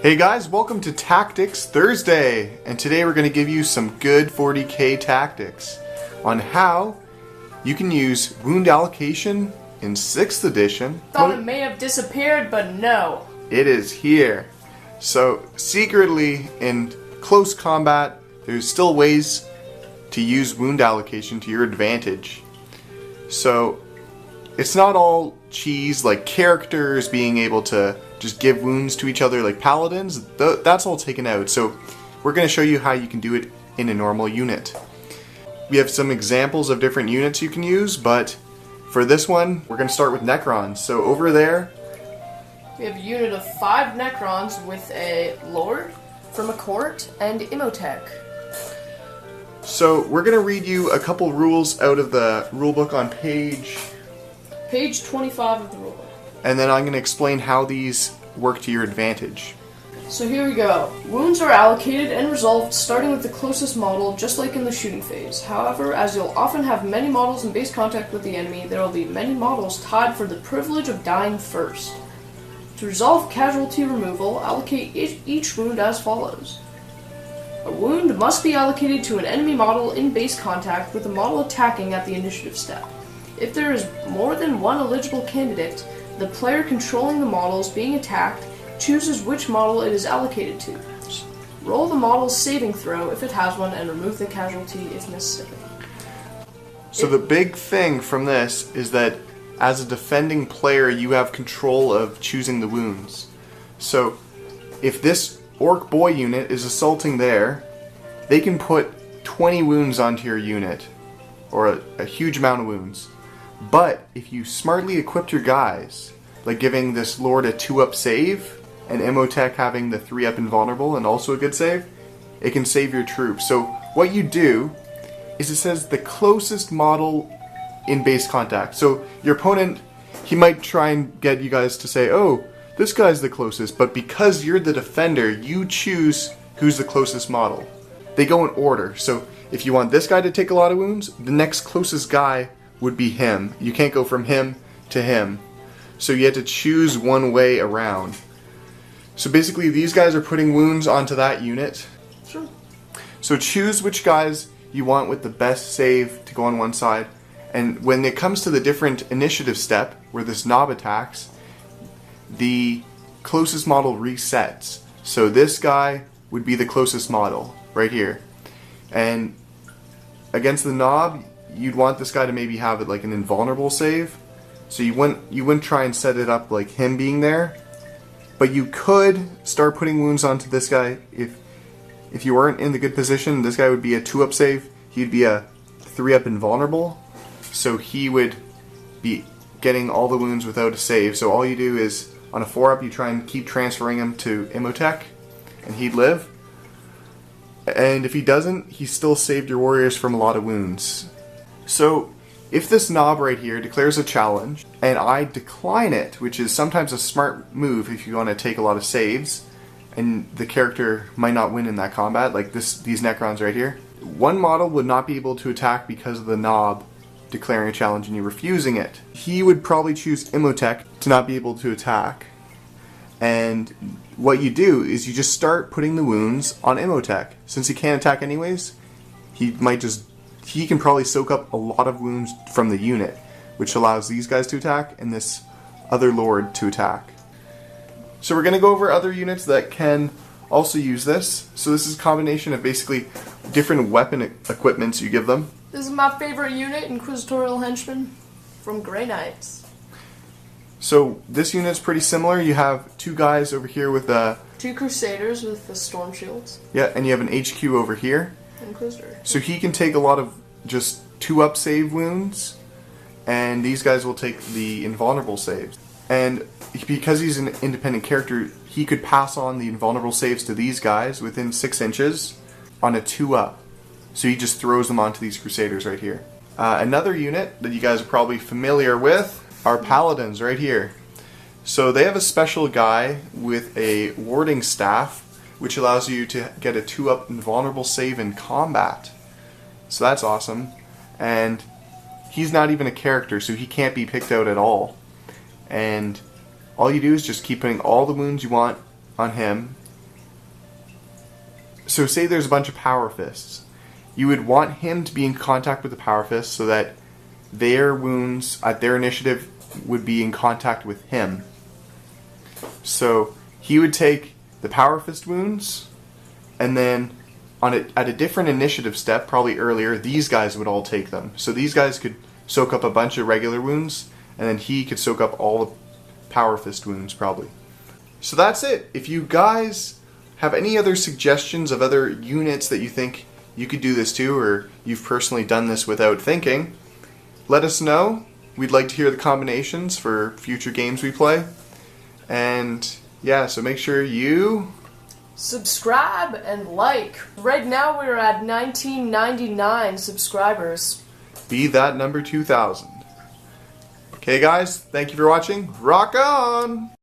Hey guys, welcome to Tactics Thursday, and today we're going to give you some good 40k tactics on how you can use wound allocation in 6th edition. Thought it may have disappeared, but no. It is here. So secretly in close combat, there's still ways to use wound allocation to your advantage. So it's not all cheese like characters being able to just give wounds to each other like paladins. That's all taken out. So we're going to show you how you can do it in a normal unit. We have some examples of different units you can use, but for this one we're going to start with Necrons. So over there we have a unit of 5 Necrons with a Lord from a court and Imhotep. So we're going to read you a couple rules out of the rulebook on page 25 of the rulebook. And then I'm going to explain how these work to your advantage. So here we go. Wounds are allocated and resolved starting with the closest model, just like in the shooting phase. However, as you'll often have many models in base contact with the enemy, there will be many models tied for the privilege of dying first. To resolve casualty removal, allocate each wound as follows. A wound must be allocated to an enemy model in base contact with a model attacking at the initiative step. If there is more than one eligible candidate, the player controlling the models being attacked chooses which model it is allocated to. Roll the model's saving throw if it has one and remove the casualty if necessary. So the big thing from this is that as a defending player you have control of choosing the wounds. So if this orc boy unit is assaulting there, they can put 20 wounds onto your unit, or a huge amount of wounds. But if you smartly equipped your guys, like giving this Lord a 2-up save, and Imhotep having the 3-up invulnerable and also a good save, it can save your troops. So what you do is it says the closest model in base contact. So your opponent, he might try and get you guys to say, oh, this guy's the closest, but because you're the defender, you choose who's the closest model. They go in order. So if you want this guy to take a lot of wounds, the next closest guy would be him. You can't go from him to him. So you have to choose one way around. So basically these guys are putting wounds onto that unit. Sure. So choose which guys you want with the best save to go on one side. And when it comes to the different initiative step, where this knob attacks, the closest model resets. So this guy would be the closest model, right here. And against the knob, you'd want this guy to maybe have it like an invulnerable save. So you wouldn't try and set it up like him being there. But you could start putting wounds onto this guy if you weren't in the good position. This guy would be a 2-up save. He'd be a 3-up invulnerable. So he would be getting all the wounds without a save. So all you do is on a 4-up you try and keep transferring him to Imhotep and he'd live. And if he doesn't, he still saved your warriors from a lot of wounds. So if this knob right here declares a challenge and I decline it, which is sometimes a smart move if you want to take a lot of saves and the character might not win in that combat, like these Necrons right here, one model would not be able to attack because of the knob declaring a challenge and you refusing it. He would probably choose Imhotep to not be able to attack. And what you do is you just start putting the wounds on Imhotep. Since he can't attack anyways, he can probably soak up a lot of wounds from the unit, which allows these guys to attack and this other Lord to attack. So we're going to go over other units that can also use this. So this is a combination of basically different weapon equipments you give them. This is my favorite unit, Inquisitorial Henchman from Grey Knights. So this unit's pretty similar. You have 2 guys over here with 2 Crusaders with the Storm Shields. Yeah, and you have an HQ over here. Inquisitor. So he can take a lot of just 2-up save wounds, and these guys will take the invulnerable saves. And because he's an independent character, he could pass on the invulnerable saves to these guys within 6 inches on a 2-up. So he just throws them onto these Crusaders right here. Another unit that you guys are probably familiar with are Paladins right here. So they have a special guy with a warding staff, which allows you to get a 2-up invulnerable save in combat. So that's awesome. And he's not even a character, so he can't be picked out at all. And all you do is just keep putting all the wounds you want on him, So say there's a bunch of power fists. You would want him to be in contact with the power fist so that their wounds at their initiative would be in contact with him. So he would take the power fist wounds, and then at a different initiative step, probably earlier, these guys would all take them. So these guys could soak up a bunch of regular wounds, and then he could soak up all the power fist wounds, probably. So that's it. If you guys have any other suggestions of other units that you think you could do this to, or you've personally done this without thinking, let us know. We'd like to hear the combinations for future games we play. And yeah, so make sure you subscribe and like. Right now we're at 1999 subscribers. Be that number 2000. Okay guys, thank you for watching. Rock on!